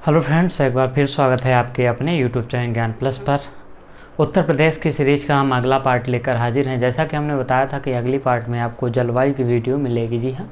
Hello friends, एक बार फिर स्वागत है आपके अपने यूट्यूब चैनल ज्ञान प्लस पर। उत्तर प्रदेश की सीरीज़ का हम अगला पार्ट लेकर हाजिर हैं। जैसा कि हमने बताया था कि अगली पार्ट में आपको जलवायु की वीडियो मिलेगी। जी हाँ,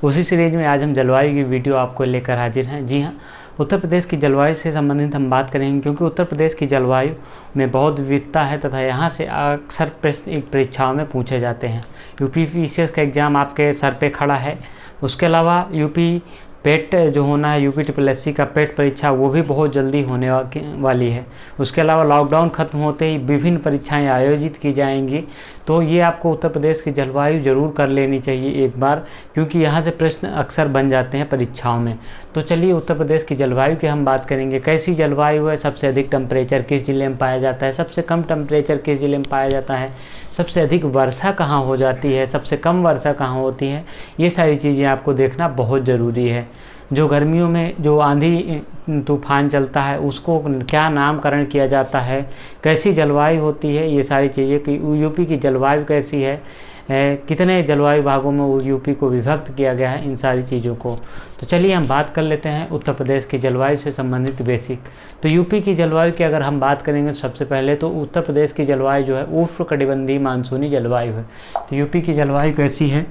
उसी सीरीज़ में आज हम जलवायु की वीडियो आपको लेकर हाजिर हैं। जी हाँ, उत्तर प्रदेश की जलवायु से संबंधित हम बात करेंगे, क्योंकि उत्तर प्रदेश की जलवायु में बहुत विविधता है तथा यहाँ से अक्सर प्रश्न परीक्षाओं में पूछे जाते हैं। यूपीपीसीएस का एग्ज़ाम आपके सर पे खड़ा है। उसके अलावा यूपी पेट जो होना है, यूपी ट्रिपल का पेट परीक्षा, वो भी बहुत जल्दी होने वाली है। उसके अलावा लॉकडाउन ख़त्म होते ही विभिन्न परीक्षाएं आयोजित की जाएंगी। तो ये आपको उत्तर प्रदेश की जलवायु ज़रूर कर लेनी चाहिए एक बार, क्योंकि यहाँ से प्रश्न अक्सर बन जाते हैं परीक्षाओं में। तो चलिए उत्तर प्रदेश की जलवायु की हम बात करेंगे। कैसी जलवायु है, सबसे अधिक टेम्परेचर किस जिले में पाया जाता है, सबसे कम टेम्परेचर किस जिले में पाया जाता है, सबसे अधिक वर्षा कहाँ हो जाती है, सबसे कम वर्षा कहाँ होती है, ये सारी चीज़ें आपको देखना बहुत ज़रूरी है। जो गर्मियों में जो आंधी तूफान चलता है उसको क्या नामकरण किया जाता है, कैसी जलवायु होती है, ये सारी चीज़ें कि यूपी की जलवायु कैसी है, कितने जलवायु भागों में यूपी को विभक्त किया गया है, इन सारी चीज़ों को। तो चलिए हम बात कर लेते हैं उत्तर प्रदेश की जलवायु से संबंधित बेसिक। तो यूपी की जलवायु की अगर हम बात करेंगे तो सबसे पहले तो उत्तर प्रदेश की जलवायु जो है उष्णकटिबंधीय मानसूनी जलवायु है। तो यूपी की जलवायु कैसी है,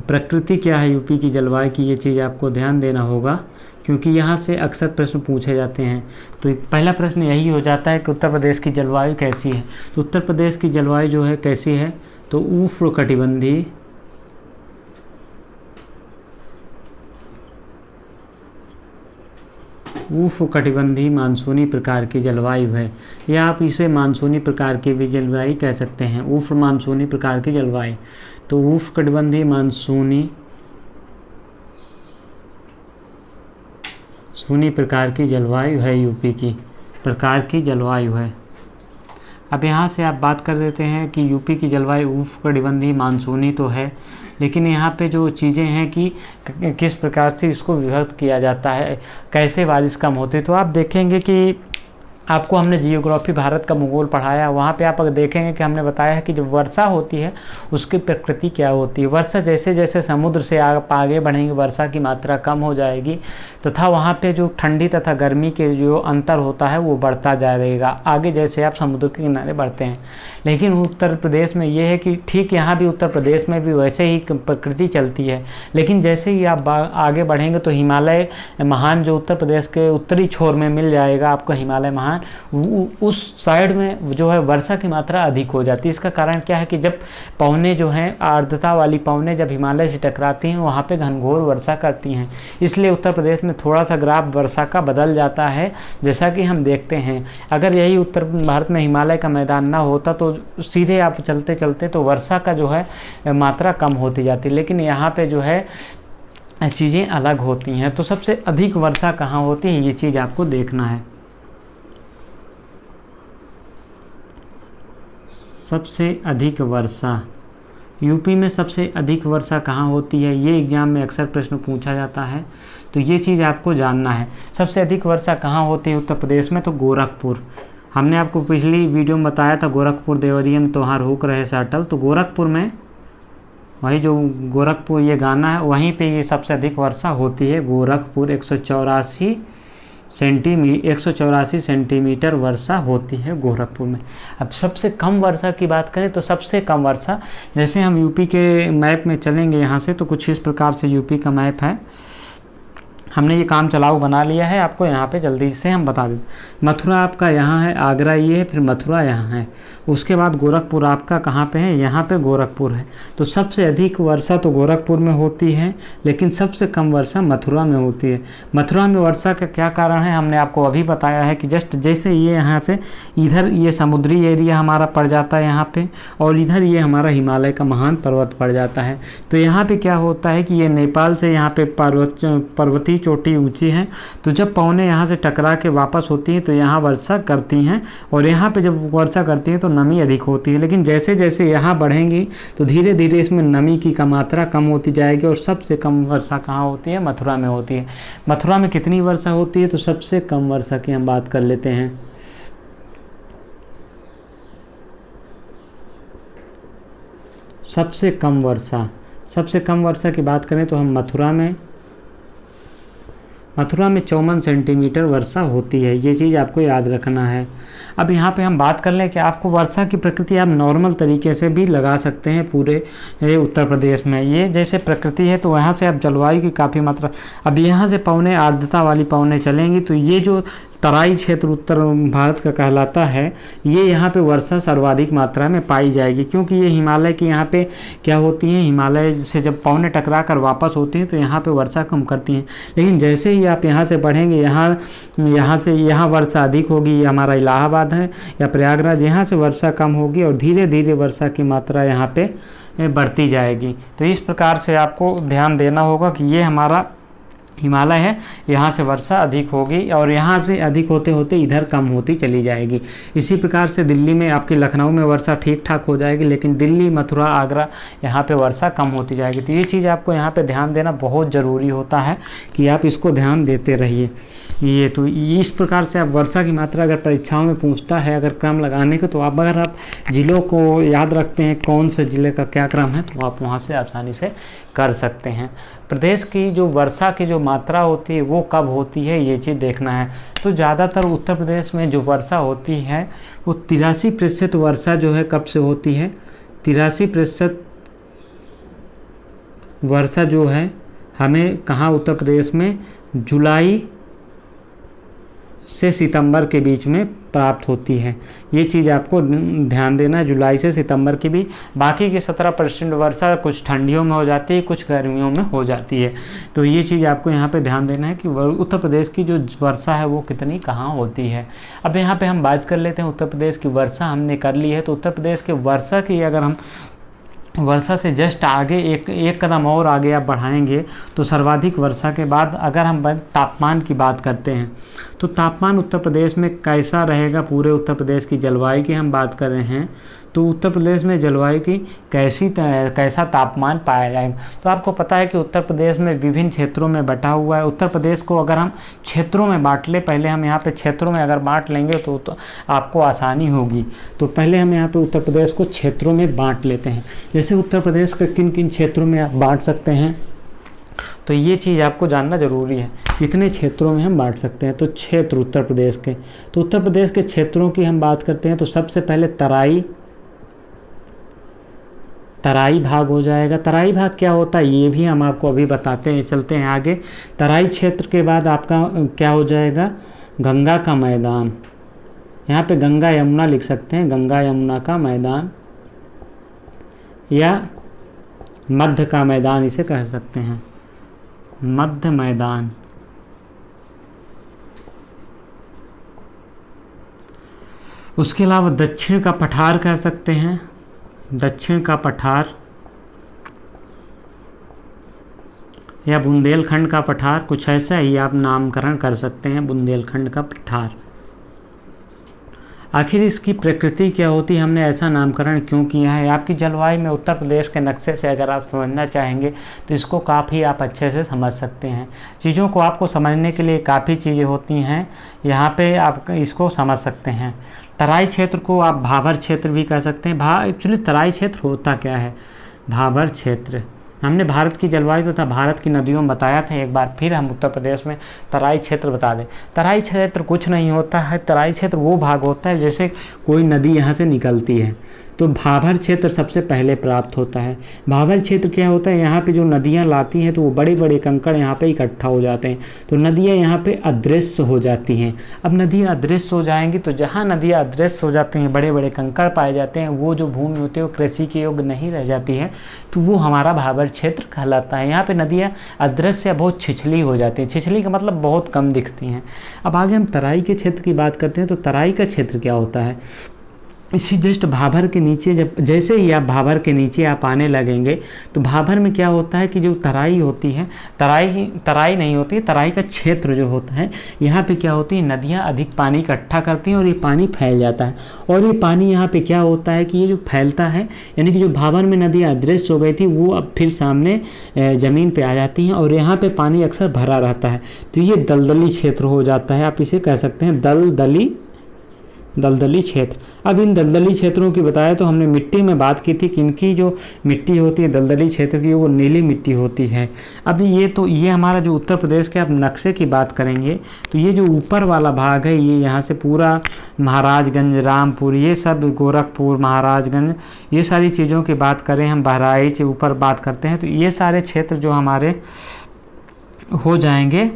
प्रकृति क्या है यूपी की जलवायु की, ये चीज़ आपको ध्यान देना होगा, क्योंकि यहाँ से अक्सर प्रश्न पूछे जाते हैं। तो पहला प्रश्न यही हो जाता है कि उत्तर प्रदेश की जलवायु कैसी है। तो उत्तर प्रदेश की जलवायु जो है कैसी है, तो उष्णकटिबंधीय मानसूनी प्रकार की जलवायु है, या आप इसे मानसूनी प्रकार की भी जलवायु कह सकते हैं, उष्ण मानसूनी प्रकार की जलवायु। तो उष्णकटिबंधीय मानसूनी प्रकार की जलवायु है, यूपी की प्रकार की जलवायु है। अब यहाँ से आप बात कर देते हैं कि यूपी की जलवायु उष्णकटिबंधीय मानसूनी तो है, लेकिन यहाँ पे जो चीज़ें हैं कि किस प्रकार से इसको विभक्त किया जाता है, कैसे बारिश कम होती है। तो आप देखेंगे कि आपको हमने जियोग्राफी भारत का भूगोल पढ़ाया, वहाँ पे आप अगर देखेंगे कि हमने बताया है कि जब वर्षा होती है उसकी प्रकृति क्या होती है। वर्षा जैसे जैसे समुद्र से आप आगे बढ़ेंगे वर्षा की मात्रा कम हो जाएगी, तथा वहाँ पे जो ठंडी तथा गर्मी के जो अंतर होता है वो बढ़ता जाएगा आगे जैसे आप समुद्र के किनारे बढ़ते हैं। लेकिन उत्तर प्रदेश में ये है कि ठीक यहाँ भी उत्तर प्रदेश में भी वैसे ही प्रकृति चलती है, लेकिन जैसे ही आप आगे बढ़ेंगे तो हिमालय महान जो उत्तर प्रदेश के उत्तरी छोर में मिल जाएगा आपको, हिमालय महान उस साइड में जो है वर्षा की मात्रा अधिक हो जाती है। इसका कारण क्या है कि जब पवनें जो हैं आर्द्रता वाली पवनें जब हिमालय से टकराती हैं वहाँ पे घनघोर वर्षा करती हैं, इसलिए उत्तर प्रदेश में थोड़ा सा ग्राफ वर्षा का बदल जाता है, जैसा कि हम देखते हैं। अगर यही उत्तर भारत में हिमालय का मैदान ना होता तो सीधे आप चलते चलते तो वर्षा का जो है मात्रा कम होती जाती, लेकिन यहाँ पे जो है चीज़ें अलग होती हैं। तो सबसे अधिक वर्षा कहाँ होती है, ये चीज़ आपको देखना है। सबसे अधिक वर्षा यूपी में सबसे अधिक वर्षा कहाँ होती है, ये एग्जाम में अक्सर प्रश्न पूछा जाता है, तो ये चीज़ आपको जानना है। सबसे अधिक वर्षा कहाँ होती है उत्तर प्रदेश में, तो गोरखपुर। हमने आपको पिछली वीडियो में बताया था गोरखपुर देवरिया में त्योहार होकर रहे साटल, तो गोरखपुर में वही जो गोरखपुर ये गाना है वहीं पे ये सबसे अधिक वर्षा होती है। गोरखपुर 184 सेंटीमीटर वर्षा होती है गोरखपुर में। अब सबसे कम वर्षा की बात करें तो सबसे कम वर्षा, जैसे हम यूपी के मैप में चलेंगे यहाँ से, तो कुछ इस प्रकार से यूपी का मैप है। हमने ये काम चलाऊ बना लिया है, आपको यहाँ पे जल्दी से हम बता दें। मथुरा आपका यहाँ है, आगरा ये है, फिर मथुरा यहाँ है, उसके बाद गोरखपुर आपका कहाँ पे है, यहाँ पे गोरखपुर है। तो सबसे अधिक वर्षा तो गोरखपुर में होती है, लेकिन सबसे कम वर्षा मथुरा में होती है। मथुरा में वर्षा का क्या कारण है, हमने आपको अभी बताया है कि जस्ट जैसे ये यहाँ से इधर ये समुद्री एरिया हमारा पड़ जाता है यहाँ पे, और इधर ये हमारा हिमालय का महान पर्वत पड़ जाता है। तो यहाँ पे क्या होता है कि ये नेपाल से यहाँ पे पर्वतीय चोटी ऊंची है, तो जब पवनें यहाँ से टकरा के वापस होती हैं तो यहाँ वर्षा करती हैं, और यहाँ पे जब वर्षा करती हैं तो नमी अधिक होती है। लेकिन जैसे जैसे यहाँ बढ़ेंगी तो धीरे धीरे इसमें नमी की मात्रा कम होती जाएगी, और सबसे कम वर्षा कहाँ होती है, मथुरा में होती है। मथुरा में कितनी वर्षा होती है, तो सबसे कम वर्षा की हम बात कर लेते हैं। सबसे कम वर्षा की बात करें तो हम मथुरा में 54 सेंटीमीटर वर्षा होती है। ये चीज़ आपको याद रखना है। अब यहाँ पे हम बात कर लें कि आपको वर्षा की प्रकृति आप नॉर्मल तरीके से भी लगा सकते हैं पूरे उत्तर प्रदेश में। ये जैसे प्रकृति है तो वहाँ से आप जलवायु की काफ़ी मात्रा, अब यहाँ से पवनें आर्द्रता वाली पवनें चलेंगी तो ये जो तराई क्षेत्र उत्तर भारत का कहलाता है, ये यहाँ पे वर्षा सर्वाधिक मात्रा में पाई जाएगी, क्योंकि ये हिमालय की यहाँ पे क्या होती हैं, हिमालय से जब पवनें टकरा कर वापस होती हैं तो यहाँ पे वर्षा कम करती हैं। लेकिन जैसे ही आप यहाँ से बढ़ेंगे, यहाँ वर्षा अधिक होगी। ये हमारा इलाहाबाद है या प्रयागराज, यहाँ से वर्षा कम होगी और धीरे धीरे वर्षा की मात्रा यहाँ पे बढ़ती जाएगी। तो इस प्रकार से आपको ध्यान देना होगा कि ये हमारा हिमालय है, यहाँ से वर्षा अधिक होगी और यहाँ से अधिक होते होते इधर कम होती चली जाएगी। इसी प्रकार से दिल्ली में, आपकी लखनऊ में वर्षा ठीक ठाक हो जाएगी, लेकिन दिल्ली, मथुरा, आगरा यहाँ पे वर्षा कम होती जाएगी। तो ये चीज़ आपको यहाँ पे ध्यान देना बहुत ज़रूरी होता है कि आप इसको ध्यान देते रहिए। ये तो इस प्रकार से आप वर्षा की मात्रा अगर परीक्षाओं में पूछता है अगर क्रम लगाने को, तो अगर आप जिलों को याद रखते हैं कौन से ज़िले का क्या क्रम है, तो आप वहाँ से आसानी से कर सकते हैं। प्रदेश की जो वर्षा की जो मात्रा होती है वो कब होती है, ये चीज़ देखना है। तो ज़्यादातर उत्तर प्रदेश में जो वर्षा होती है वो 83% वर्षा जो है कब से होती है, 83% वर्षा जो है हमें कहाँ उत्तर प्रदेश में जुलाई से सितंबर के बीच में प्राप्त होती है। ये चीज़ आपको ध्यान देना है, जुलाई से सितंबर के बीच। बाकी की 17% वर्षा कुछ ठंडियों में हो जाती है, कुछ गर्मियों में हो जाती है। तो ये चीज़ आपको यहाँ पे ध्यान देना है कि उत्तर प्रदेश की जो वर्षा है वो कितनी कहाँ होती है। अब यहाँ पे हम बात कर लेते हैं उत्तर प्रदेश की वर्षा हमने कर ली है। तो उत्तर प्रदेश के वर्षा की अगर हम वर्षा से जस्ट आगे एक कदम और आगे आप बढ़ाएंगे तो सर्वाधिक वर्षा के बाद अगर हम तापमान की बात करते हैं तो तापमान उत्तर प्रदेश में कैसा रहेगा, पूरे उत्तर प्रदेश की जलवायु की हम बात कर रहे हैं तो उत्तर प्रदेश में जलवायु की कैसा तापमान पाया जाएगा। तो आपको पता है कि उत्तर प्रदेश में विभिन्न क्षेत्रों में बटा हुआ है। उत्तर प्रदेश को अगर हम क्षेत्रों में बांट ले, पहले हम यहाँ पे क्षेत्रों में अगर बांट लेंगे तो आपको आसानी होगी। तो पहले हम यहाँ पे उत्तर प्रदेश को क्षेत्रों में बांट लेते हैं। जैसे उत्तर प्रदेश के किन किन क्षेत्रों में आप बांट सकते हैं, तो ये चीज़ आपको जानना ज़रूरी है, कितने क्षेत्रों में हम बांट सकते हैं। तो क्षेत्र उत्तर प्रदेश के, तो उत्तर प्रदेश के क्षेत्रों की हम बात करते हैं तो सबसे पहले तराई भाग हो जाएगा। तराई भाग क्या होता है ये भी हम आपको अभी बताते हैं, चलते हैं आगे। तराई क्षेत्र के बाद आपका क्या हो जाएगा, गंगा का मैदान। यहाँ पे गंगा यमुना लिख सकते हैं, गंगा यमुना का मैदान या मध्य का मैदान इसे कह सकते हैं, मध्य मैदान। उसके अलावा दक्षिण का पठार कह सकते हैं, दक्षिण का पठार या बुंदेलखंड का पठार, कुछ ऐसा ही आप नामकरण कर सकते हैं, बुंदेलखंड का पठार। आखिर इसकी प्रकृति क्या होती है, हमने ऐसा नामकरण क्यों किया है। आपकी जलवायु में उत्तर प्रदेश के नक्शे से अगर आप समझना चाहेंगे तो इसको काफ़ी आप अच्छे से समझ सकते हैं। चीज़ों को आपको समझने के लिए काफ़ी चीज़ें होती हैं, यहाँ पे आप इसको समझ सकते हैं। तराई क्षेत्र को आप भाबर क्षेत्र भी कह सकते हैं। एक्चुअली तराई क्षेत्र होता क्या है, भाबर क्षेत्र हमने भारत की जलवायु तथा भारत की नदियों में बताया था, एक बार फिर हम उत्तर प्रदेश में तराई क्षेत्र बता दें। तराई क्षेत्र कुछ नहीं होता है, तराई क्षेत्र वो भाग होता है जैसे कोई नदी यहाँ से निकलती है तो भाबर क्षेत्र सबसे पहले प्राप्त होता है। भाबर क्षेत्र क्या होता है, यहाँ पे जो नदियाँ लाती हैं तो वो बड़े बड़े कंकड़ यहाँ पे इकट्ठा हो जाते हैं, तो नदियाँ यहाँ पे अदृश्य हो जाती हैं। अब नदियाँ अदृश्य हो जाएंगी तो जहाँ नदियाँ अदृश्य हो जाती हैं, बड़े बड़े कंकड़ पाए जाते हैं, वो जो भूमि होती है वो कृषि के योग्य नहीं रह जाती है, तो वो हमारा भाबर क्षेत्र कहलाता है। यहाँ पर नदियाँ अदृश्य या बहुत छिछली हो जाती हैं, छिछली का मतलब बहुत कम दिखती हैं। अब आगे हम तराई के क्षेत्र की बात करते हैं, तो तराई का क्षेत्र क्या होता है, इसी जस्ट भाबर के नीचे जैसे ही आप भाबर के नीचे आप आने लगेंगे तो भाबर में क्या होता है कि जो तराई होती है, तराई नहीं होती है, तराई का क्षेत्र जो होता है, यहाँ पे क्या होती है, नदियाँ अधिक पानी इकट्ठा करती हैं और ये पानी फैल जाता है। और ये पानी यहाँ पे क्या होता है कि ये जो फैलता है, यानी कि जो भाबर में नदियाँ अदृश्य हो गई थी वो अब फिर सामने ज़मीन पर आ जाती हैं और यहाँ पर पानी अक्सर भरा रहता है, तो ये दलदली क्षेत्र हो जाता है। आप इसे कह सकते हैं दलदली दलदली क्षेत्र। अब इन दलदली क्षेत्रों की बताया तो हमने मिट्टी में बात की थी कि इनकी जो मिट्टी होती है दलदली क्षेत्र की वो नीली मिट्टी होती है। अब ये हमारा जो उत्तर प्रदेश के आप नक्शे की बात करेंगे तो ये जो ऊपर वाला भाग है ये यहाँ से पूरा महाराजगंज, रामपुर, ये सब गोरखपुर, महाराजगंज, ये सारी चीज़ों की बात करें हम, बहराइच ऊपर बात करते हैं तो ये सारे क्षेत्र जो हमारे हो जाएंगे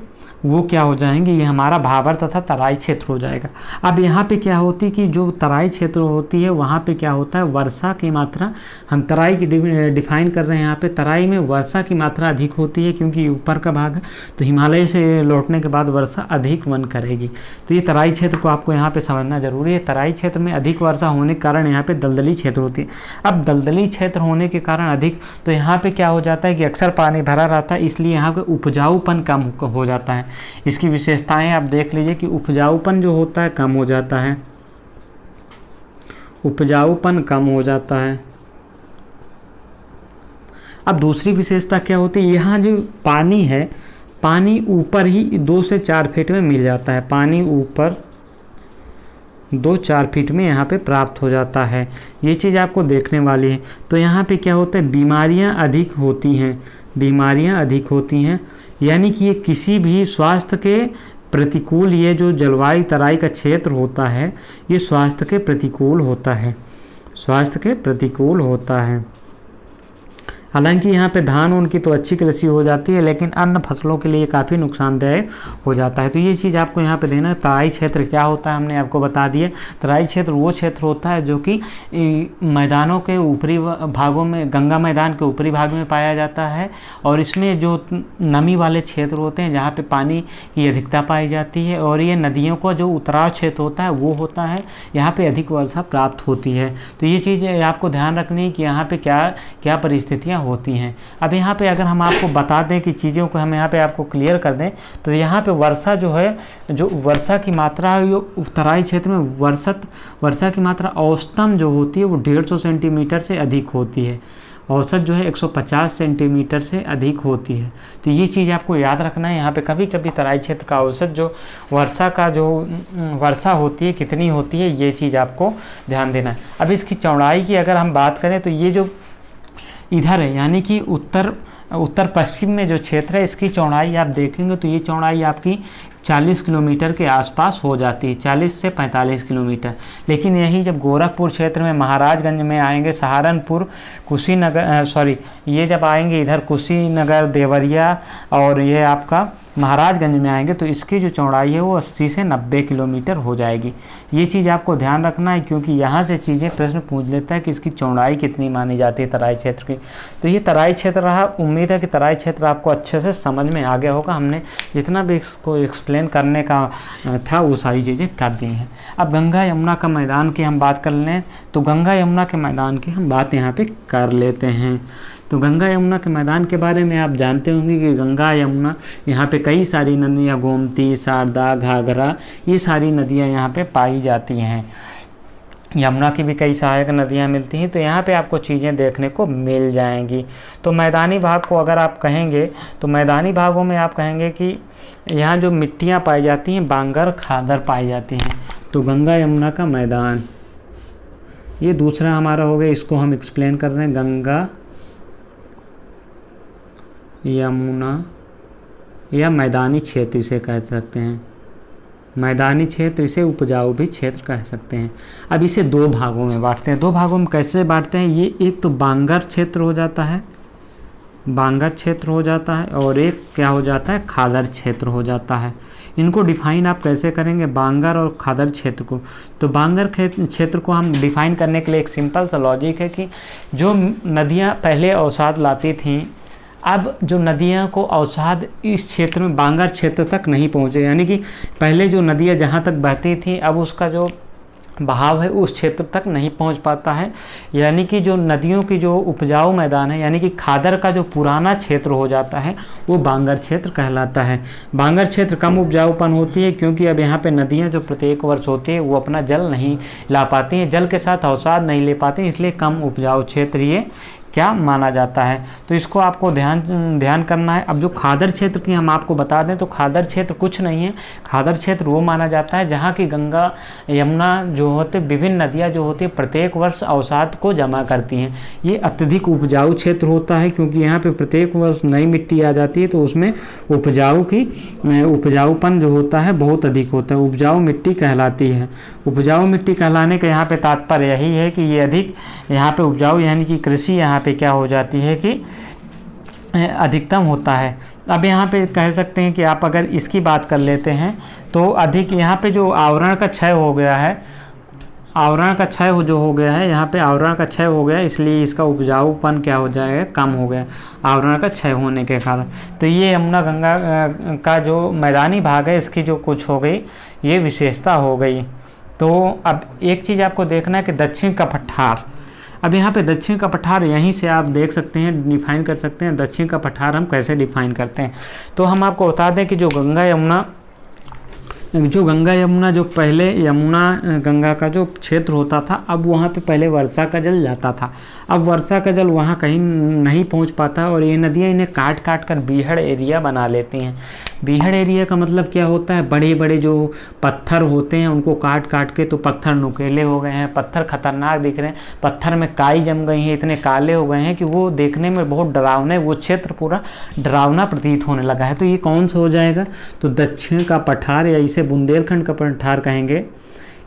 वो क्या हो जाएंगे, ये हमारा भाबर तथा तराई क्षेत्र हो जाएगा। अब यहाँ पे क्या होती है कि जो तराई क्षेत्र होती है वहाँ पे क्या होता है, वर्षा की मात्रा, हम तराई की डिफाइन कर रहे हैं यहाँ पे, तराई में वर्षा की मात्रा अधिक होती है क्योंकि ऊपर का भाग है तो हिमालय से लौटने के बाद वर्षा अधिक वन करेगी। तो ये तराई क्षेत्र को आपको यहाँ पर समझना जरूरी है। तराई क्षेत्र में अधिक वर्षा होने के कारण यहाँ पर दलदली क्षेत्र होती है। अब दलदली क्षेत्र होने के कारण अधिक, तो यहाँ पर क्या हो जाता है कि अक्सर पानी भरा रहता है, इसलिए यहाँ पर उपजाऊपन कम हो जाता है। इसकी विशेषताएं आप देख लीजिए कि उपजाऊपन जो होता है कम हो जाता है, उपजाऊपन कम हो जाता है। अब दूसरी विशेषता क्या होती है, यहाँ जो पानी है, पानी ऊपर ही 2 से 4 फीट में मिल जाता है, पानी ऊपर 2-4 फीट में यहाँ पे प्राप्त हो जाता है। ये चीज़ आपको देखने वाली है। तो यहाँ पे क्या होता है, बीमारियाँ अधिक होती हैं, बीमारियाँ अधिक होती हैं, यानी कि ये किसी भी स्वास्थ्य के प्रतिकूल, ये जो जलवायु तराई का क्षेत्र होता है ये स्वास्थ्य के प्रतिकूल होता है, स्वास्थ्य के प्रतिकूल होता है। हालांकि यहाँ पे धान उनकी तो अच्छी कृषि हो जाती है लेकिन अन्य फसलों के लिए काफ़ी नुकसानदायक हो जाता है। तो ये चीज़ आपको यहाँ पे देना है। तराई क्षेत्र क्या होता है हमने आपको बता दिया। तराई क्षेत्र वो क्षेत्र होता है जो कि मैदानों के ऊपरी भागों में, गंगा मैदान के ऊपरी भाग में पाया जाता है और इसमें जो नमी वाले क्षेत्र होते हैं जहाँ पे पानी की अधिकता पाई जाती है, और ये नदियों का जो उतराव क्षेत्र होता है वो होता है, यहाँ पे अधिक वर्षा प्राप्त होती है। तो ये चीज़ आपको ध्यान रखनी है कि यहाँ पे क्या क्या परिस्थितियाँ होती हैं। अब यहाँ पे अगर हम आपको बता दें कि चीज़ों को हम यहाँ पे आपको क्लियर कर दें तो यहाँ पे वर्षा जो है, जो वर्षा की मात्रा तराई क्षेत्र में वर्षा की मात्रा औसतन जो होती है वो 150 सेंटीमीटर से अधिक होती है, औसत जो है 150 सेंटीमीटर से अधिक होती है। तो ये चीज़ आपको याद रखना है। यहाँ पे कभी कभी तराई क्षेत्र का औसत जो वर्षा होती है कितनी होती है, ये चीज़ आपको ध्यान देना है। अब इसकी चौड़ाई की अगर हम बात करें तो ये जो इधर है यानी कि उत्तर पश्चिम में जो क्षेत्र है इसकी चौड़ाई आप देखेंगे तो ये चौड़ाई आपकी 40 किलोमीटर के आसपास हो जाती है, 40 से 45 किलोमीटर। लेकिन यही जब गोरखपुर क्षेत्र में, महाराजगंज में आएंगे, सहारनपुर, कुशीनगर, ये जब आएंगे इधर कुशीनगर, देवरिया और ये आपका महाराजगंज में आएंगे तो इसकी जो चौड़ाई है वो 80 से 90 किलोमीटर हो जाएगी। ये चीज़ आपको ध्यान रखना है क्योंकि यहाँ से चीज़ें प्रश्न पूछ लेता है कि इसकी चौड़ाई कितनी मानी जाती है तराई क्षेत्र की। तो ये तराई क्षेत्र रहा। उम्मीद है कि तराई क्षेत्र आपको अच्छे से समझ में आ गया होगा। हमने जितना भी इसको एक्सप्लेन करने का था वो सारी चीज़ें कर दी हैं। अब गंगा यमुना का मैदान की हम बात कर लें तो गंगा यमुना के मैदान की हम बात यहाँ पर कर लेते हैं। तो गंगा यमुना के मैदान के बारे में आप जानते होंगे कि गंगा यमुना यहाँ पे कई सारी नदियाँ, गोमती, शारदा, घाघरा, ये सारी नदियाँ यहाँ पे पाई जाती हैं। यमुना की भी कई सहायक नदियाँ मिलती हैं। तो यहाँ पे आपको चीज़ें देखने को मिल जाएंगी। तो मैदानी भाग को अगर आप कहेंगे तो मैदानी भागों में आप कहेंगे कि यहाँ जो मिट्टियाँ पाई जाती हैं बांगर, खादर पाई जाती हैं। तो गंगा यमुना का मैदान, ये दूसरा हमारा हो गया, इसको हम एक्सप्लेन कर रहे हैं। गंगा यमुना या मैदानी क्षेत्र इसे कह सकते हैं, मैदानी क्षेत्र, इसे उपजाऊ भी क्षेत्र कह सकते हैं। अब इसे 2 भागों में बांटते हैं। 2 भागों में कैसे बांटते हैं, ये एक तो बांगर क्षेत्र हो जाता है, बांगर क्षेत्र हो जाता है, और एक क्या हो जाता है, खादर क्षेत्र हो जाता है। इनको डिफाइन आप कैसे करेंगे, बांगर और खादर क्षेत्र को। तो बांगर क्षेत्र को हम डिफाइन करने के लिए एक सिंपल सा लॉजिक है कि जो नदियाँ पहले अवसाद लाती थीं, अब जो नदियाँ को अवसाद इस क्षेत्र में बांगर क्षेत्र तक नहीं पहुँचे, यानी कि पहले जो नदियाँ जहाँ तक बहती थी अब उसका जो बहाव है उस क्षेत्र तक नहीं पहुँच पाता है। यानी कि जो नदियों की जो उपजाऊ मैदान है, यानी कि खादर का जो पुराना क्षेत्र हो जाता है वो बांगर क्षेत्र कहलाता है। बांगर क्षेत्र कम उपजाऊपन होती है क्योंकि अब यहाँ पे नदियाँ जो प्रत्येक वर्ष होती है वो अपना जल नहीं ला पाती हैं, जल के साथ अवसाद नहीं ले पाती हैं, इसलिए कम उपजाऊ क्षेत्र ये क्या माना जाता है। तो इसको आपको ध्यान करना है। अब जो खादर क्षेत्र की हम आपको बता दें तो खादर क्षेत्र कुछ नहीं है, खादर क्षेत्र वो माना जाता है जहाँ की गंगा यमुना जो होते विभिन्न नदियाँ जो होती है प्रत्येक वर्ष अवसाद को जमा करती हैं। ये अत्यधिक उपजाऊ क्षेत्र होता है क्योंकि यहाँ पे प्रत्येक वर्ष नई मिट्टी आ जाती है, तो उसमें उपजाऊपन जो होता है बहुत अधिक होता है, उपजाऊ मिट्टी कहलाती है। उपजाऊ मिट्टी कहलाने का यहाँ पे तात्पर्य यही है कि ये अधिक यहाँ पे उपजाऊ यानी कि कृषि यहाँ पे क्या हो जाती है कि अधिकतम होता है। अब यहाँ पे कह सकते हैं कि आप अगर इसकी बात कर लेते हैं तो अधिक यहाँ पे जो आवरण का क्षय हो गया है, आवरण का क्षय जो हो गया है, यहाँ पे आवरण का क्षय हो गया, इसलिए इसका उपजाऊपन क्या हो जाएगा, कम हो गया आवरण का क्षय होने के कारण। तो ये यमुना गंगा का जो मैदानी भाग है इसकी जो कुछ हो गई ये विशेषता हो गई। तो अब एक चीज़ आपको देखना है कि दक्षिण का पठार, अब यहाँ पे दक्षिण का पठार यहीं से आप देख सकते हैं, डिफाइन कर सकते हैं दक्षिण का पठार हम कैसे डिफाइन करते हैं। तो हम आपको बता दें कि जो गंगा यमुना जो पहले यमुना गंगा का जो क्षेत्र होता था, अब वहाँ पे पहले वर्षा का जल जाता था, अब वर्षा का जल वहाँ कहीं नहीं पहुँच पाता और ये नदियाँ इन्हें काट काट कर बीहड़ एरिया बना लेती हैं। बीहड़ एरिया का मतलब क्या होता है, बड़े बड़े जो पत्थर होते हैं उनको काट काट के तो पत्थर नुकीले हो गए हैं, पत्थर खतरनाक दिख रहे हैं, पत्थर में काई जम गई है, इतने काले हो गए हैं कि वो देखने में बहुत डरावने, वो क्षेत्र पूरा डरावना प्रतीत होने लगा है। तो ये कौन सा हो जाएगा, तो दक्षिण का पठार या इसे बुंदेलखंड का पठार कहेंगे।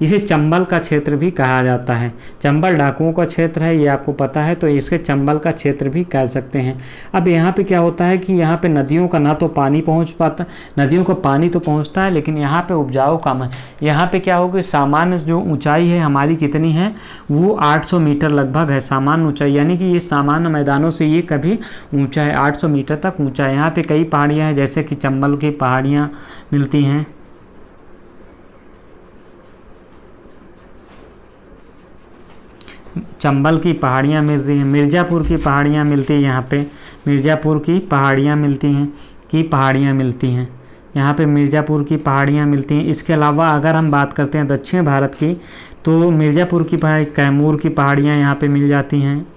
इसे चंबल का क्षेत्र भी कहा जाता है, चंबल डाकुओं का क्षेत्र है, ये आपको पता है, तो इसके चंबल का क्षेत्र भी कह सकते हैं। अब यहाँ पे क्या होता है कि यहाँ पे नदियों का ना तो पानी पहुँच पाता, नदियों का पानी तो पहुँचता है लेकिन यहाँ पे उपजाऊ कम है। यहाँ पे क्या होगा, सामान्य जो ऊंचाई है हमारी कितनी है, वो 800 मीटर लगभग है सामान्य ऊंचाई, यानी कि ये सामान्य मैदानों से ये कभी ऊँचा है, 800 मीटर तक ऊँचा है। यहाँ पर कई पहाड़ियाँ हैं जैसे कि चंबल की पहाड़ियाँ मिलती हैं, चंबल की पहाड़ियाँ मिलती हैं, मिर्ज़ापुर की पहाड़ियाँ मिलती हैं, यहाँ पे मिर्ज़ापुर की पहाड़ियाँ मिलती हैं, यहाँ पे मिर्ज़ापुर की पहाड़ियाँ मिलती हैं। इसके अलावा अगर हम बात करते हैं दक्षिण भारत की तो मिर्ज़ापुर की पहाड़ी, कैमूर की पहाड़ियाँ यहाँ पे मिल जाती हैं,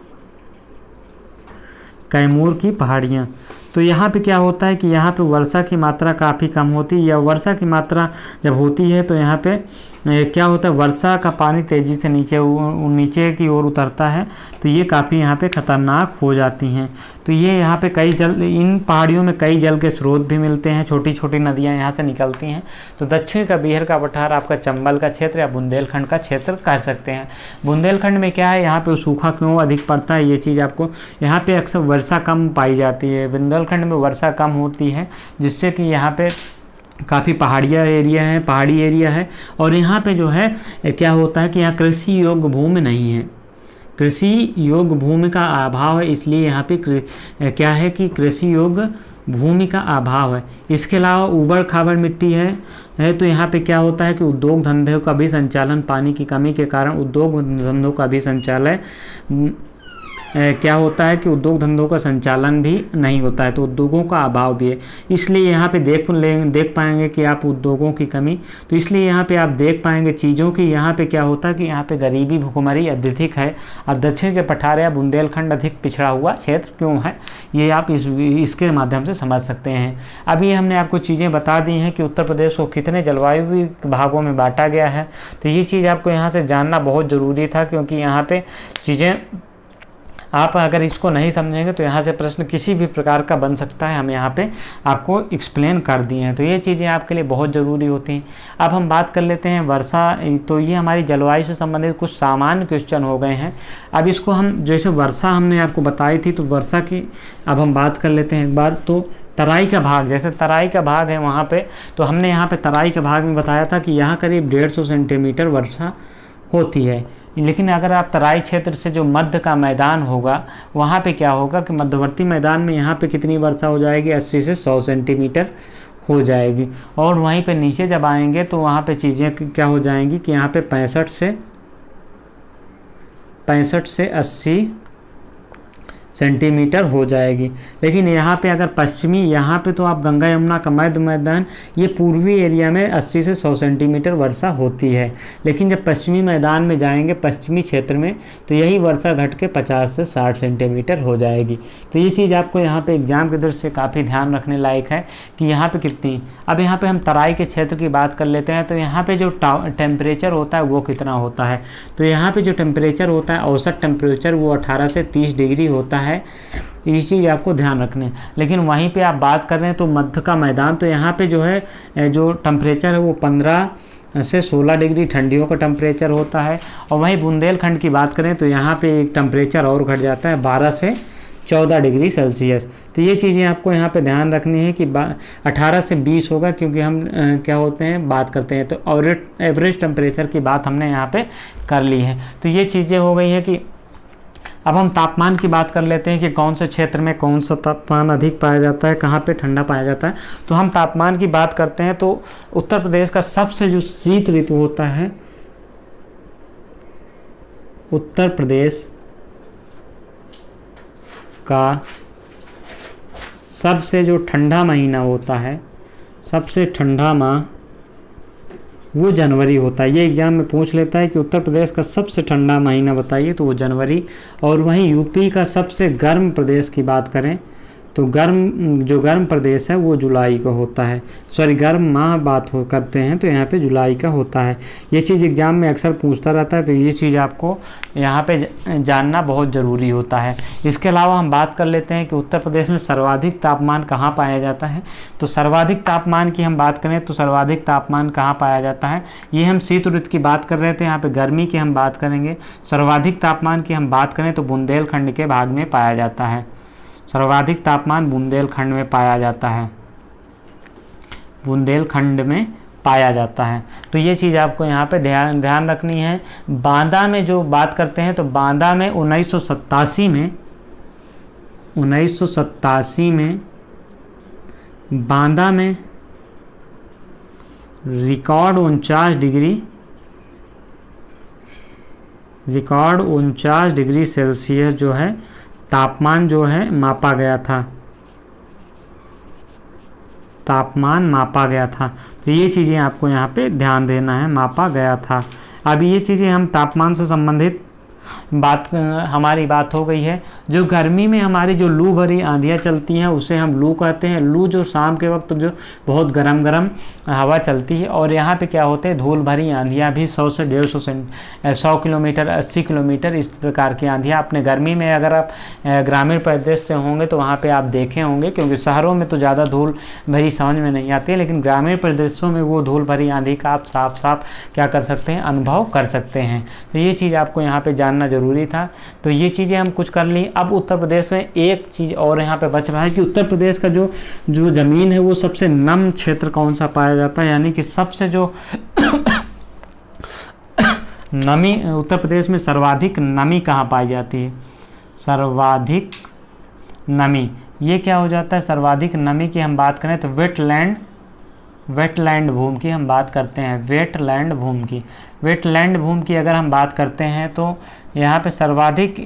कैमूर की पहाड़ियाँ। तो यहाँ पे क्या होता है कि यहाँ पे वर्षा की मात्रा काफ़ी कम होती है, या वर्षा की मात्रा जब होती है तो यहाँ पे क्या होता है, वर्षा का पानी तेज़ी से नीचे की ओर उतरता है, तो ये काफ़ी यहाँ पे ख़तरनाक हो जाती हैं। तो ये यहाँ पे इन पहाड़ियों में कई जल के स्रोत भी मिलते हैं, छोटी छोटी नदियाँ यहाँ से निकलती हैं। तो दक्षिण का बीहड़ का पठार आपका चंबल का क्षेत्र या बुंदेलखंड का क्षेत्र कह सकते हैं। बुंदेलखंड में क्या है, यहाँ पे सूखा क्यों अधिक पड़ता है, ये चीज़ आपको, यहाँ पे अक्सर वर्षा कम पाई जाती है, बुंदेलखंड में वर्षा कम होती है, जिससे कि यहाँ पे काफ़ी पहाड़ी एरिया है। और यहाँ पे जो है क्या होता है कि यहाँ कृषि योग्य भूमि नहीं है, कृषि योग्य भूमि का अभाव है, इसलिए यहाँ पे क्या है कि कृषि योग्य भूमि का अभाव है। इसके अलावा ऊबड़ खाबड़ मिट्टी है तो यहाँ पे क्या होता है कि उद्योग धंधों का भी संचालन, पानी की कमी के कारण उद्योग धंधों का भी संचालन क्या होता है कि उद्योग धंधों का संचालन भी नहीं होता है, तो उद्योगों का अभाव भी है। इसलिए यहाँ पे देख पाएंगे कि आप उद्योगों की कमी, तो इसलिए यहाँ पे आप देख पाएंगे चीज़ों की, यहाँ पे क्या होता है कि यहाँ पे गरीबी भुखमरी अत्यधिक है। अब दक्षिण के पठार या बुंदेलखंड अधिक पिछड़ा हुआ क्षेत्र क्यों है, ये आप इसके माध्यम से समझ सकते हैं। अभी हमने आपको चीज़ें बता दी हैं कि उत्तर प्रदेश को कितने जलवायु भागों में बांटा गया है, तो ये चीज़ आपको यहाँ से जानना बहुत ज़रूरी था, क्योंकि यहाँ पे चीज़ें आप अगर इसको नहीं समझेंगे तो यहाँ से प्रश्न किसी भी प्रकार का बन सकता है, हम यहाँ पे आपको एक्सप्लेन कर दिए हैं। तो ये चीज़ें आपके लिए बहुत ज़रूरी होती हैं। अब हम बात कर लेते हैं वर्षा, तो ये हमारी जलवायु से संबंधित कुछ सामान्य क्वेश्चन हो गए हैं। अब इसको हम, जैसे वर्षा हमने आपको बताई थी, तो वर्षा की अब हम बात कर लेते हैं एक बार। तो तराई का भाग, जैसे तराई का भाग है वहाँ पे, तो हमने यहाँ पे तराई के भाग में बताया था कि यहाँ करीब 150 सेंटीमीटर वर्षा होती है। लेकिन अगर आप तराई क्षेत्र से जो मध्य का मैदान होगा वहाँ पे क्या होगा कि मध्यवर्ती मैदान में यहाँ पे कितनी वर्षा हो जाएगी, 80 से 100 सेंटीमीटर हो जाएगी। और वहीं पे नीचे जब आएंगे तो वहाँ पे चीज़ें क्या हो जाएंगी कि यहाँ पे 65 से 80 सेंटीमीटर हो जाएगी। लेकिन यहाँ पे अगर पश्चिमी, यहाँ पे तो आप गंगा यमुना का मध्य मैदान, ये पूर्वी एरिया में 80 से 100 सेंटीमीटर वर्षा होती है। लेकिन जब पश्चिमी मैदान में जाएंगे, पश्चिमी क्षेत्र में, तो यही वर्षा घट के 50 से 60 सेंटीमीटर हो जाएगी। तो ये चीज़ आपको यहाँ पे एग्जाम की दृष्टि से काफ़ी ध्यान रखने लायक है कि यहाँ पे कितनी। अब यहाँ पे हम तराई के क्षेत्र की बात कर लेते हैं, तो यहाँ पे जो टेम्परेचर होता है वो कितना होता है। तो यहाँ पे जो टेम्परेचर होता है, औसत टेम्परेचर, वो 18 से 30 डिग्री होता है। ये चीज़ आपको ध्यान रखने। लेकिन वहीं पे आप बात कर रहे हैं तो मध्य का मैदान, तो यहाँ पे जो है जो टेम्परेचर है वो 15 से 16 डिग्री ठंडियों का टेम्परेचर होता है। और वहीं बुंदेलखंड की बात करें तो यहाँ पे एक टेम्परेचर और घट जाता है 12 से 14 डिग्री सेल्सियस। तो ये चीज़ें आपको यहाँ पे ध्यान रखनी है कि 18 से 20 होगा, क्योंकि हम क्या होते हैं बात करते हैं तो एवरेज टेम्परेचर की बात हमने यहाँ पे कर ली है। तो ये चीज़ें हो गई हैं कि अब हम तापमान की बात कर लेते हैं कि कौन से क्षेत्र में कौन सा तापमान अधिक पाया जाता है, कहाँ पे ठंडा पाया जाता है। तो हम तापमान की बात करते हैं तो उत्तर प्रदेश का सबसे जो शीत ऋतु होता है, उत्तर प्रदेश का सबसे जो ठंडा महीना होता है, सबसे ठंडा माह, वो जनवरी होता है। ये एग्जाम में पूछ लेता है कि उत्तर प्रदेश का सबसे ठंडा महीना बताइए, तो वो जनवरी। और वहीं यूपी का सबसे गर्म प्रदेश की बात करें तो गर्म प्रदेश है वो जुलाई का होता है। गर्म माह करते हैं तो यहाँ पे जुलाई का होता है। ये चीज़ एग्जाम में अक्सर पूछता रहता है, तो ये चीज़ आपको यहाँ पे जानना बहुत ज़रूरी होता है। इसके अलावा हम बात कर लेते हैं कि उत्तर प्रदेश में सर्वाधिक तापमान कहाँ पाया जाता है। तो सर्वाधिक तापमान की हम बात करें तो सर्वाधिक तापमान कहाँ पाया जाता है, ये हम शीत ऋतु की बात कर रहे थे, यहाँ पे गर्मी की हम बात करेंगे। सर्वाधिक तापमान की हम बात करें तो बुंदेलखंड के भाग में पाया जाता है। सर्वाधिक तापमान बुंदेलखंड में पाया जाता है, बुंदेलखंड में पाया जाता है। तो ये चीज़ आपको यहाँ पे ध्यान रखनी है। बांदा में जो बात करते हैं तो बांदा में 1987 में बांदा में रिकॉर्ड 49 डिग्री सेल्सियस जो है तापमान जो है मापा गया था, तापमान मापा गया था। तो ये चीज़ें आपको यहाँ पे ध्यान देना है, मापा गया था। अब ये चीज़ें हम तापमान से संबंधित हमारी बात हो गई है। जो गर्मी में हमारी जो लू भरी आंधियाँ चलती हैं उसे हम लू कहते हैं। लू जो शाम के वक्त जो बहुत गरम हवा चलती है, और यहाँ पे क्या होते हैं धूल भरी आंधियाँ भी 100 से 100 किलोमीटर, 80 किलोमीटर, इस प्रकार की आंधियाँ। अपने गर्मी में अगर आप ग्रामीण प्रदेश से होंगे तो वहाँ पे आप देखे होंगे, क्योंकि शहरों में तो ज़्यादा धूल भरी समझ में नहीं आती है, लेकिन ग्रामीण प्रदेशों में वो धूल भरी आंधी का आप साफ क्या कर सकते हैं, अनुभव कर सकते हैं। तो ये चीज़ आपको यहाँ पर जानना ज़रूरी था। तो ये चीज़ें हम कुछ कर ली। अब उत्तर प्रदेश में एक चीज़ और यहाँ पे बच रहा है कि उत्तर प्रदेश का जो ज़मीन है वो सबसे नम क्षेत्र कौन सा पाया जाता है, यानी कि सबसे जो नमी, उत्तर प्रदेश में सर्वाधिक नमी कहाँ पाई जाती है, सर्वाधिक नमी, ये क्या हो जाता है। सर्वाधिक नमी की हम बात करें तो वेटलैंड भूमि की हम बात करते हैं। वेटलैंड भूमि की अगर हम बात करते हैं तो यहाँ पे सर्वाधिक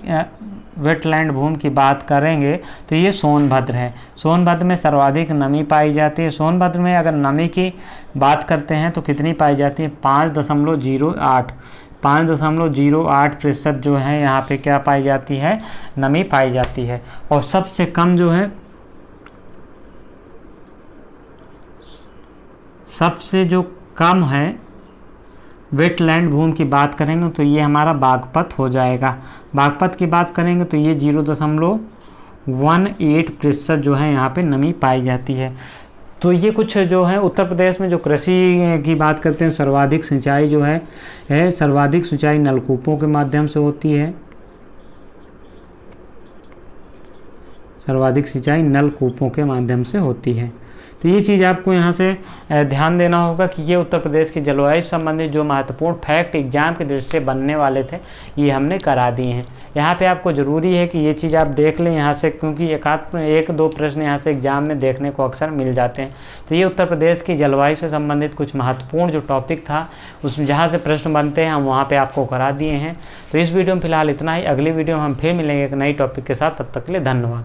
वेटलैंड भूमि की बात करेंगे तो ये सोनभद्र है। सोनभद्र में सर्वाधिक नमी पाई जाती है। सोनभद्र में अगर नमी की बात करते हैं तो कितनी पाई जाती है, 5.08% जो है यहाँ पे क्या पाई जाती है, नमी पाई जाती है। और सबसे कम जो है, सबसे जो कम है वेटलैंड भूमि की बात करेंगे तो ये हमारा बागपत हो जाएगा। बागपत की बात करेंगे तो ये 0.18% जो है यहाँ पे नमी पाई जाती है। तो ये कुछ जो है उत्तर प्रदेश में जो कृषि की बात करते हैं, सर्वाधिक सिंचाई जो है सर्वाधिक सिंचाई नलकूपों के माध्यम से होती है। सर्वाधिक सिंचाई नलकूपों के माध्यम से होती है। तो ये चीज़ आपको यहाँ से ध्यान देना होगा कि ये उत्तर प्रदेश की जलवायु संबंधित जो महत्वपूर्ण फैक्ट एग्जाम के दृष्टि से बनने वाले थे ये हमने करा दिए हैं। यहाँ पे आपको ज़रूरी है कि ये चीज़ आप देख लें यहाँ से, क्योंकि एक दो प्रश्न यहाँ से एग्जाम में देखने को अक्सर मिल जाते हैं। तो ये उत्तर प्रदेश की जलवायु से संबंधित कुछ महत्वपूर्ण जो टॉपिक था उसमें जहाँ से प्रश्न बनते हैं हम वहाँ पर आपको करा दिए हैं। तो इस वीडियो में फिलहाल इतना ही। अगली वीडियो में हम फिर मिलेंगे एक नई टॉपिक के साथ। तब तक के लिए धन्यवाद।